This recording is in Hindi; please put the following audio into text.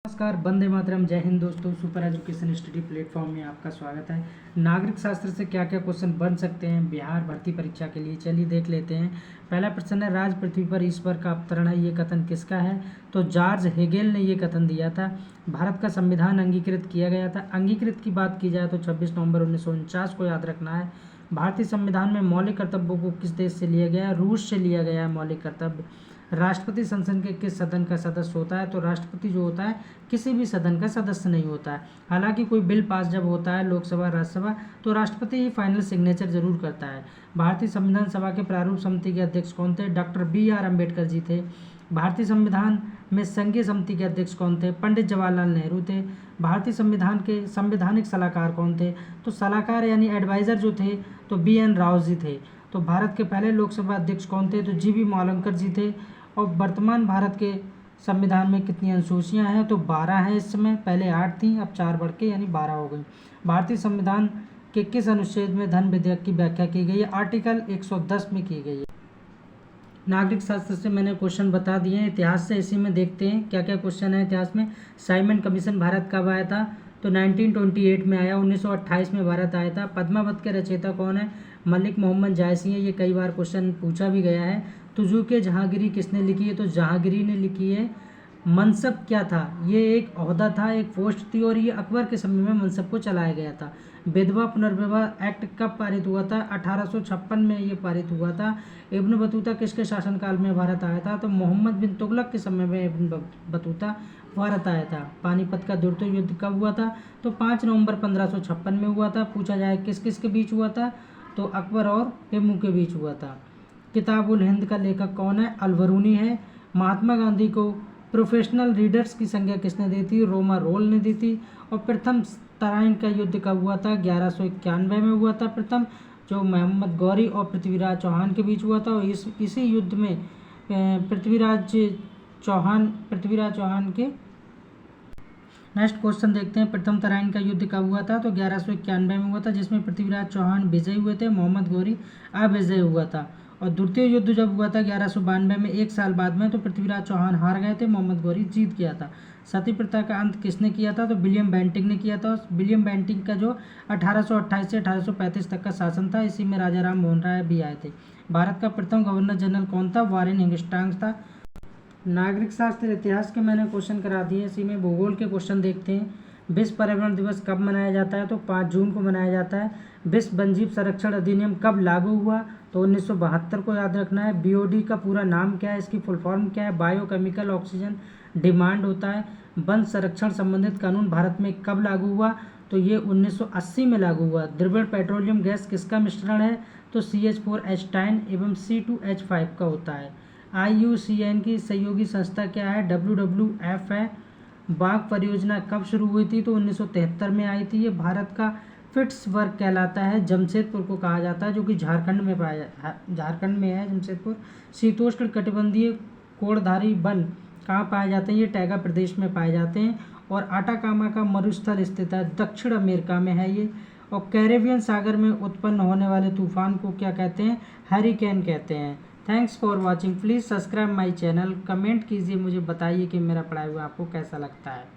नमस्कार, वंदे मातरम, जय हिंद दोस्तों। सुपर एजुकेशन स्टडी प्लेटफॉर्म में आपका स्वागत है। नागरिक शास्त्र से क्या क्या क्वेश्चन बन सकते हैं बिहार भर्ती परीक्षा के लिए, चलिए देख लेते हैं। पहला प्रश्न है, राज पृथ्वी पर ईश्वर का अवतरण है, ये कथन किसका है? तो जॉर्ज हेगेल ने ये कथन दिया था। भारत का संविधान अंगीकृत किया गया था। अंगीकृत की बात की जाए तो 26 नवंबर 1949 को याद रखना है। भारतीय संविधान में मौलिक कर्तव्यों को किस देश से लिया गया है? रूस से लिया गया है मौलिक कर्तव्य। राष्ट्रपति संसद के किस सदन का सदस्य होता है? तो राष्ट्रपति जो होता है किसी भी सदन का सदस्य नहीं होता है। हालांकि कोई बिल पास जब होता है लोकसभा राज्यसभा तो राष्ट्रपति ही फाइनल सिग्नेचर जरूर करता है। भारतीय संविधान सभा के प्रारूप समिति के अध्यक्ष कौन थे? डॉक्टर BR अम्बेडकर जी थे। भारतीय संविधान में संघीय समिति के अध्यक्ष कौन थे? पंडित जवाहरलाल नेहरू थे। भारतीय संविधान के संवैधानिक सलाहकार कौन थे? तो सलाहकार यानी एडवाइजर जो थे तो BN राव जी थे। तो भारत के पहले लोकसभा अध्यक्ष कौन थे? तो GB मावलंकर जी थे। और वर्तमान भारत के संविधान में कितनी अनुसूचियां हैं? तो 12 हैं इस समय, पहले 8 थी, अब 4 बढ़ के यानी 12 हो गई। भारतीय संविधान के किस अनुच्छेद में धन विधेयक की व्याख्या की गई है? आर्टिकल 110 में की गई है। नागरिक शास्त्र से मैंने क्वेश्चन बता दिए हैं। इतिहास से इसी में देखते हैं क्या क्या क्वेश्चन है इतिहास में। साइमन कमीशन भारत कब आया था? तो 1928 में आया। 1928 में भारत आया था। पद्मावत के रचयिता कौन है? मलिक मोहम्मद जायसी है। ये कई बार क्वेश्चन पूछा भी गया है। तुजुक जहांगीरी किसने लिखी है? तो जहांगीरी ने लिखी है। मनसब क्या था? ये एक ओहदा था, एक पोस्ट थी, और ये अकबर के समय में मनसब को चलाया गया था। विधवा पुनर्विवाह एक्ट कब पारित हुआ था? 1856 में ये पारित हुआ था। इब्न बतूता किसके शासनकाल में भारत आया था? तो मोहम्मद बिन तुगलक के समय में इब्न बतूता भारत आया था। पानीपत का द्वितीय युद्ध कब हुआ था? तो 5 नवंबर 1556 में हुआ था। पूछा जाए किस किस के बीच हुआ था? तो अकबर और टिपू के बीच हुआ था। किताब उल हिंद का लेखक कौन है? अल-बरूनी है। महात्मा गांधी को प्रोफेशनल रीडर्स की संज्ञा किसने दी थी? रोमा रोल ने दी थी। और प्रथम तराइन का युद्ध कब हुआ था? 1191 में हुआ था प्रथम, जो मोहम्मद गौरी और पृथ्वीराज चौहान के बीच हुआ था। और इसी युद्ध में पृथ्वीराज चौहान के। नेक्स्ट क्वेश्चन देखते हैं। प्रथम तराइन का युद्ध कब हुआ था? तो 1191 में हुआ था, जिसमें पृथ्वीराज चौहान विजयी हुए थे, मोहम्मद गौरी अविजयी हुआ था। और द्वितीय युद्ध जब हुआ था 1192 में, 1 साल बाद में, तो पृथ्वीराज चौहान हार गए थे, मोहम्मद गौरी जीत गया था। सती प्रथा का अंत किसने किया था? तो विलियम बेंटिंक ने किया था। विलियम बेंटिंक का जो 1828 से 1835 तक का शासन था, इसी में राजा राम मोहन राय भी आए थे। भारत का प्रथम गवर्नर जनरल कौन था? वारेन हेस्टिंग्स था। नागरिक शास्त्र इतिहास के मैंने क्वेश्चन करा दिए। इसी में भूगोल के क्वेश्चन देखते हैं। विश्व पर्यावरण दिवस कब मनाया जाता है? तो 5 जून को मनाया जाता है। विश्व वन्यजीव संरक्षण अधिनियम कब लागू हुआ? तो 1972 को याद रखना है। BOD का पूरा नाम क्या है? इसकी फुल फॉर्म क्या है? बायोकेमिकल ऑक्सीजन डिमांड होता है। वन संरक्षण संबंधित कानून भारत में कब लागू हुआ? तो ये 1980 में लागू हुआ। द्रव्यमान पेट्रोलियम गैस किसका मिश्रण है? तो CH4H10 एवं C2H5 का होता है। IUCN की सहयोगी संस्था क्या है? WWF है। बाघ परियोजना कब शुरू हुई थी? तो 1973 में आई थी। ये भारत का पिट्सबर्ग कहलाता है। जमशेदपुर को कहा जाता है, जो कि झारखंड में है जमशेदपुर। शीतोष्ण कटिबंधीय कोड़धारी वन कहाँ पाए जाते हैं? ये टैगा प्रदेश में पाए जाते हैं। और आटाकामा का मरुस्थल स्थित है, दक्षिण अमेरिका में है ये। और कैरेबियन सागर में उत्पन्न होने वाले तूफान को क्या कहते हैं? हरिकेन कहते हैं। Thanks for watching. Please subscribe my channel. Comment कीजिए, मुझे बताइए कि मेरा पढ़ाया हुआ आपको कैसा लगता है।